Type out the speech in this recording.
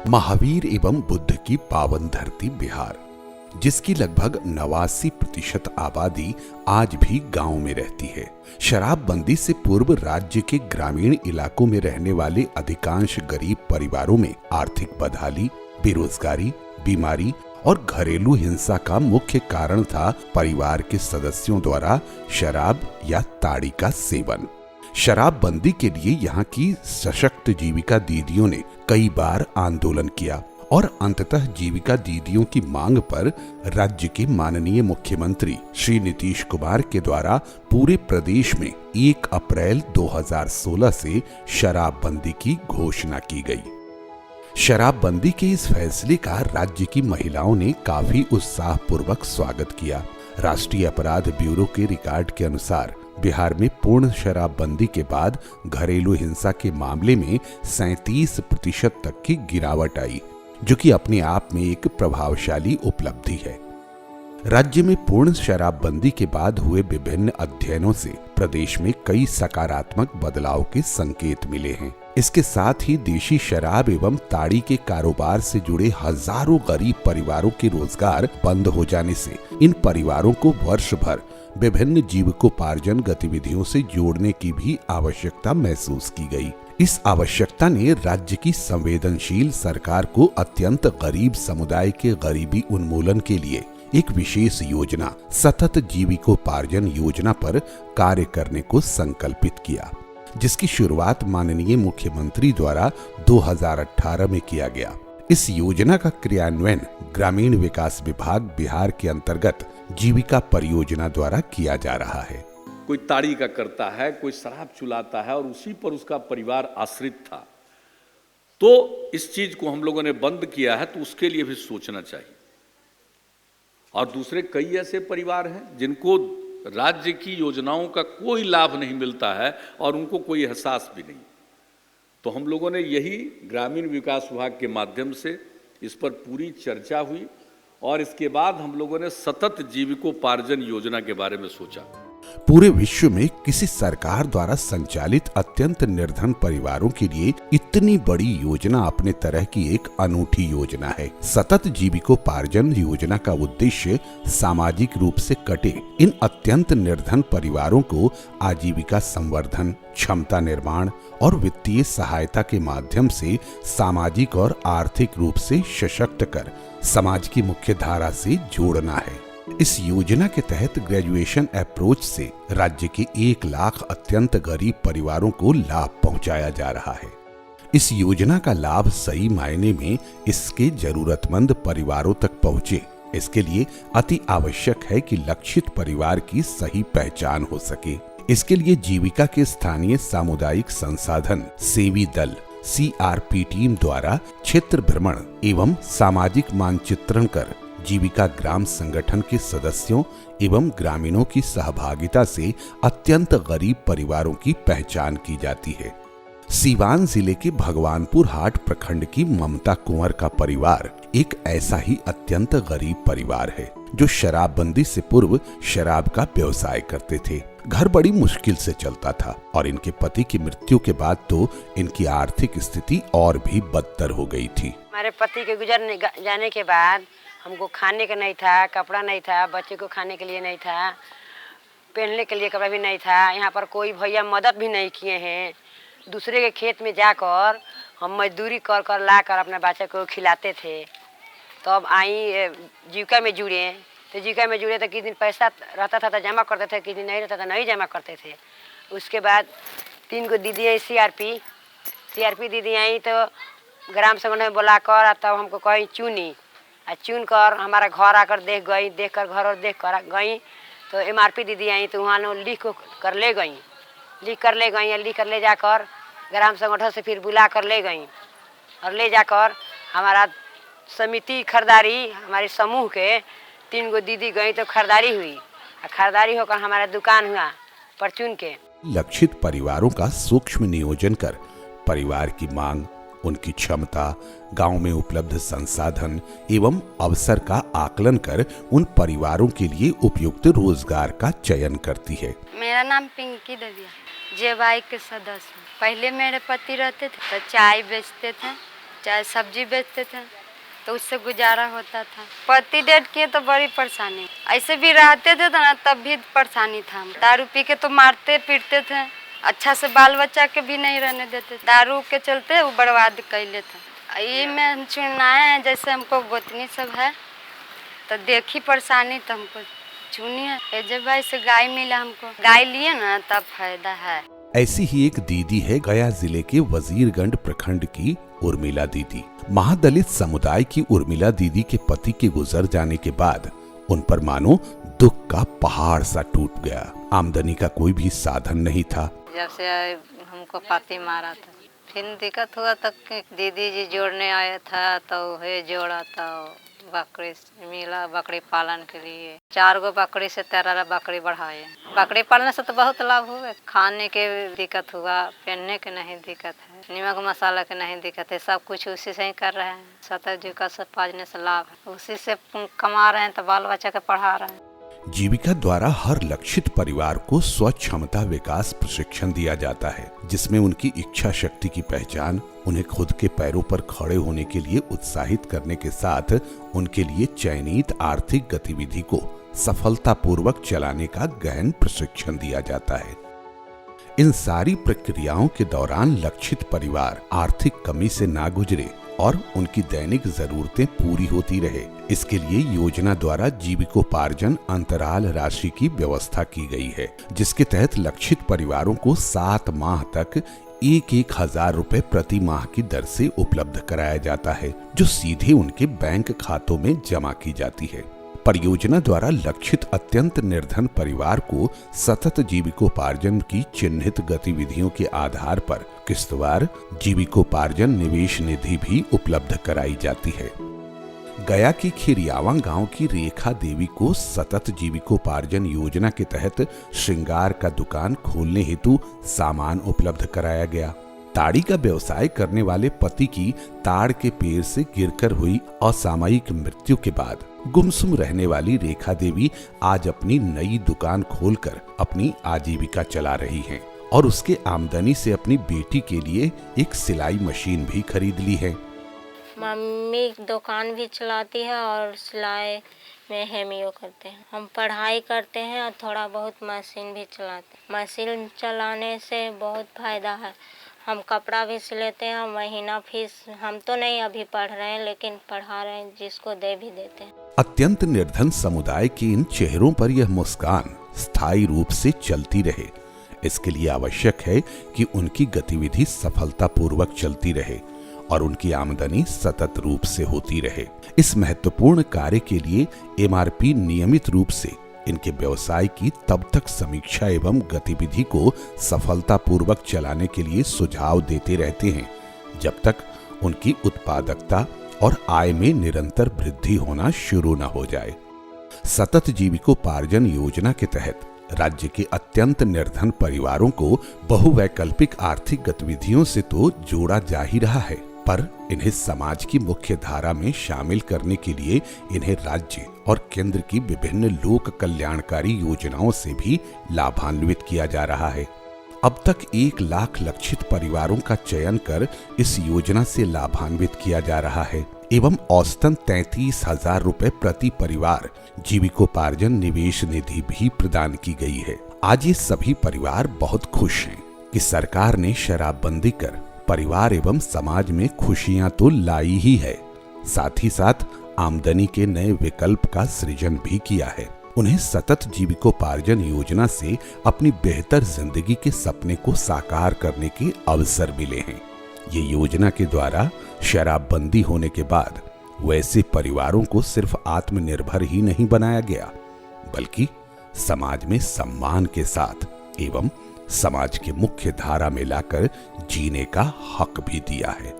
महावीर एवं बुद्ध की पावन धरती बिहार, जिसकी लगभग 89% आबादी आज भी गांव में रहती है। शराबबंदी से पूर्व राज्य के ग्रामीण इलाकों में रहने वाले अधिकांश गरीब परिवारों में आर्थिक बदहाली, बेरोजगारी, बीमारी और घरेलू हिंसा का मुख्य कारण था परिवार के सदस्यों द्वारा शराब या ताड़ी का सेवन। शराबबंदी के लिए यहाँ की सशक्त जीविका दीदियों ने कई बार आंदोलन किया और अंततः जीविका दीदियों की मांग पर राज्य के माननीय मुख्यमंत्री श्री नीतीश कुमार के द्वारा पूरे प्रदेश में 1 अप्रैल 2016 से शराबबंदी की घोषणा की गई। शराबबंदी के इस फैसले का राज्य की महिलाओं ने काफी उत्साहपूर्वक स्वागत किया। राष्ट्रीय अपराध ब्यूरो के रिकॉर्ड के अनुसार बिहार में पूर्ण शराबबंदी के बाद घरेलू हिंसा के मामले में 37% तक की गिरावट आई, जो कि अपने आप में एक प्रभावशाली उपलब्धि है। राज्य में पूर्ण शराबबंदी के बाद हुए विभिन्न अध्ययनों से प्रदेश में कई सकारात्मक बदलाव के संकेत मिले हैं। इसके साथ ही देशी शराब एवं ताड़ी के कारोबार से जुड़े हजारों गरीब परिवारों के रोजगार बंद हो जाने से इन परिवारों को वर्ष भर विभिन्न जीविकोपार्जन गतिविधियों से जोड़ने की भी आवश्यकता महसूस की गई। इस आवश्यकता ने राज्य की संवेदनशील सरकार को अत्यंत गरीब समुदाय के गरीबी उन्मूलन के लिए एक विशेष योजना सतत जीविकोपार्जन योजना पर कार्य करने को संकल्पित किया, जिसकी शुरुआत माननीय मुख्यमंत्री द्वारा 2018 में किया गया। इस योजना का क्रियान्वयन ग्रामीण विकास विभाग बिहार के अंतर्गत जीविका परियोजना द्वारा किया जा रहा है। कोई ताड़ी का करता है, कोई शराब चुलाता है और उसी पर उसका परिवार आश्रित था। तो इस चीज को हम लोगों ने बंद किया है, तो उसके लिए भी सोचना चाहिए। और दूसरे कई ऐसे परिवार हैं जिनको राज्य की योजनाओं का कोई लाभ नहीं मिलता है और उनको कोई एहसास भी नहीं। तो हम लोगों ने यही ग्रामीण विकास विभाग के माध्यम से इस पर पूरी चर्चा हुई और इसके बाद हम लोगों ने सतत जीविकोपार्जन योजना के बारे में सोचा। पूरे विश्व में किसी सरकार द्वारा संचालित अत्यंत निर्धन परिवारों के लिए इतनी बड़ी योजना अपने तरह की एक अनूठी योजना है। सतत जीविकोपार्जन योजना का उद्देश्य सामाजिक रूप से कटे इन अत्यंत निर्धन परिवारों को आजीविका संवर्धन, क्षमता निर्माण और वित्तीय सहायता के माध्यम से सामाजिक और आर्थिक रूप से सशक्त कर समाज की मुख्य धारा से जोड़ना है। इस योजना के तहत ग्रेजुएशन अप्रोच से राज्य के 1 लाख अत्यंत गरीब परिवारों को लाभ पहुंचाया जा रहा है। इस योजना का लाभ सही मायने में इसके जरूरतमंद परिवारों तक पहुंचे, इसके लिए अति आवश्यक है कि लक्षित परिवार की सही पहचान हो सके। इसके लिए जीविका के स्थानीय सामुदायिक संसाधन सेवी दल CRP टीम द्वारा क्षेत्र भ्रमण एवं सामाजिक मानचित्रण कर जीविका ग्राम संगठन के सदस्यों एवं ग्रामीणों की सहभागिता से अत्यंत गरीब परिवारों की पहचान की जाती है। सीवान जिले के भगवानपुर हाट प्रखंड की ममता कुंवर का परिवार एक ऐसा ही अत्यंत गरीब परिवार है, जो शराबबंदी से पूर्व शराब का व्यवसाय करते थे। घर बड़ी मुश्किल से चलता था और इनके पति की मृत्यु के बाद तो इनकी आर्थिक स्थिति और भी बदतर हो गई थी। हमारे पति के गुजर जाने के बाद हमको खाने का नहीं था, कपड़ा नहीं था, बच्चे को खाने के लिए नहीं था, पहनने के लिए कपड़ा भी नहीं था। यहाँ पर कोई भैया मदद भी नहीं किए हैं। दूसरे के खेत में जाकर हम मजदूरी कर कर ला कर अपने बच्चे को खिलाते थे। तो अब आई जीविका में जुड़े, तो जीविका में जुड़े तो किस दिन पैसा रहता था तो जमा करते थे, किस दिन नहीं रहता तो नहीं जमा करते थे। उसके बाद 3 गो दीदी आई CRP दीदी आई, तो ग्राम संगठन में बुला कर तब हमको कहीं चुनी चुन कर हमारा घर आकर देख गई, देख कर घर और देख कर गई। तो MRP दीदी आई, तो वहाँ लिख कर ले गई, लिख कर ले जाकर ग्राम संगठन से फिर बुला कर ले गई और ले जाकर हमारा समिति खरीदारी, हमारे समूह के 3 गो दीदी गई तो खरीदारी हुई और खरीदारी होकर हमारा दुकान हुआ परचून के। लक्षित परिवारों का सूक्ष्म नियोजन कर परिवार की मांग, उनकी क्षमता, गांव में उपलब्ध संसाधन एवं अवसर का आकलन कर उन परिवारों के लिए उपयुक्त रोजगार का चयन करती है। मेरा नाम पिंकी देवी है, जेवाई के सदस्य। पहले मेरे पति रहते थे तो चाय बेचते थे, चाहे सब्जी बेचते थे तो उससे गुजारा होता था। पति डेट किए तो बड़ी परेशानी, ऐसे भी रहते थे ना तब भी परेशानी था। दारू पी के तो मारते पीटते थे, अच्छा से बाल बच्चा के भी नहीं रहने देते। दारू के चलते वो बर्बाद कर लेते। ये में चुनाए हैं, जैसे हमको गोतनी सब है तो देखी परेशानी तो हमको चुनी है। जब भाई से गाय मिला हमको, गाय लिए ना तब फायदा है। ऐसी ही एक दीदी है गया जिले के वजीरगंज प्रखंड की उर्मिला दीदी। महादलित समुदाय की उर्मिला दीदी के पति के गुजर जाने के बाद उन पर मानो दुख का पहाड़ सा टूट गया। आमदनी का कोई भी साधन नहीं था। जब से हमको पति मारा था फिर दिक्कत हुआ तक दीदी जी जोड़ने आया था तो है जोड़ा था। बकरी मिला बकरी पालन के लिए 4 गो बकरी से 13 बकरी बढ़ाए। बकरी पालने से तो बहुत लाभ हुए। खाने के दिक्कत हुआ, पहनने के नहीं दिक्कत है, नमक मसाला के नहीं दिक्कत है, सब कुछ उसी से ही कर रहे हैं। सतत जी का सब पाजने से लाभ है, उसी से कमा रहे हैं तो बाल बच्चा के पढ़ा रहे हैं। जीविका द्वारा हर लक्षित परिवार को स्वक्षमता विकास प्रशिक्षण दिया जाता है, जिसमें उनकी इच्छा शक्ति की पहचान, उन्हें खुद के पैरों पर खड़े होने के लिए उत्साहित करने के साथ उनके लिए चयनित आर्थिक गतिविधि को सफलतापूर्वक चलाने का गहन प्रशिक्षण दिया जाता है। इन सारी प्रक्रियाओं के दौरान लक्षित परिवार आर्थिक कमी से ना गुजरे और उनकी दैनिक जरूरतें पूरी होती रहे, इसके लिए योजना द्वारा जीविकोपार्जन अंतराल राशि की व्यवस्था की गई है, जिसके तहत लक्षित परिवारों को 7 माह तक 1,000 रुपए प्रति माह की दर से उपलब्ध कराया जाता है, जो सीधे उनके बैंक खातों में जमा की जाती है। परियोजना द्वारा लक्षित अत्यंत निर्धन परिवार को सतत जीविकोपार्जन की चिन्हित गतिविधियों के आधार पर किस्तवार जीविकोपार्जन निवेश निधि भी उपलब्ध कराई जाती है। गया की खिरियावा गांव की रेखा देवी को सतत जीविकोपार्जन योजना के तहत श्रृंगार का दुकान खोलने हेतु सामान उपलब्ध कराया गया। ताड़ी का व्यवसाय करने वाले पति की ताड़ के पेड़ से गिरकर हुई असामयिक मृत्यु के बाद गुमसुम रहने वाली रेखा देवी आज अपनी नई दुकान खोलकर अपनी आजीविका चला रही हैं और उसके आमदनी से अपनी बेटी के लिए एक सिलाई मशीन भी खरीद ली है। मम्मी दुकान भी चलाती है और सिलाई में हेमियो करते हैं। हम पढ़ाई करते हैं और थोड़ा बहुत मशीन भी चलाते हैं। मशीन चलाने से बहुत फायदा है। हम कपड़ा भी सिलते हैं, महीना फीस हम तो नहीं अभी पढ़ रहे हैं लेकिन पढ़ा रहे हैं, जिसको दे भी देते हैं। अत्यंत निर्धन समुदाय के इन चेहरों पर यह मुस्कान स्थायी रूप से चलती रहे, इसके लिए आवश्यक है कि उनकी गतिविधि सफलतापूर्वक चलती रहे और उनकी आमदनी सतत रूप से होती रहे। इस महत्वपूर्ण कार्य के लिए MRP नियमित रूप से इनके व्यवसाय की तब तक समीक्षा एवं गतिविधि को सफलतापूर्वक चलाने के लिए सुझाव देते रहते हैं जब तक उनकी उत्पादकता और आय में निरंतर वृद्धि होना शुरू न हो जाए। सतत जीविकोपार्जन योजना के तहत राज्य के अत्यंत निर्धन परिवारों को बहुवैकल्पिक आर्थिक गतिविधियों से तो जोड़ा जा ही रहा है, पर इन्हें समाज की मुख्य धारा में शामिल करने के लिए इन्हें राज्य और केंद्र की विभिन्न लोक कल्याणकारी योजनाओं से भी लाभान्वित किया जा रहा है। अब तक 1 लाख लक्षित परिवारों का चयन कर इस योजना से लाभान्वित किया जा रहा है एवं औसतन 33,000 रुपए प्रति परिवार जीविकोपार्जन निवेश निधि भी प्रदान की गई है। आज ये सभी परिवार बहुत खुश हैं कि सरकार ने शराबबंदी कर परिवार एवं समाज में खुशियां तो लाई ही है, साथ ही साथ आमदनी के नए विकल्प का सृजन भी किया है। उन्हें सतत जीविकोपार्जन योजना से अपनी बेहतर जिंदगी के सपने को साकार करने के अवसर मिले हैं। ये योजना के द्वारा शराबबंदी होने के बाद वैसे परिवारों को सिर्फ आत्मनिर्भर ही नहीं बनाया गया, बल्कि समाज में सम्मान के साथ एवं समाज के मुख्य धारा में लाकर जीने का हक भी दिया है।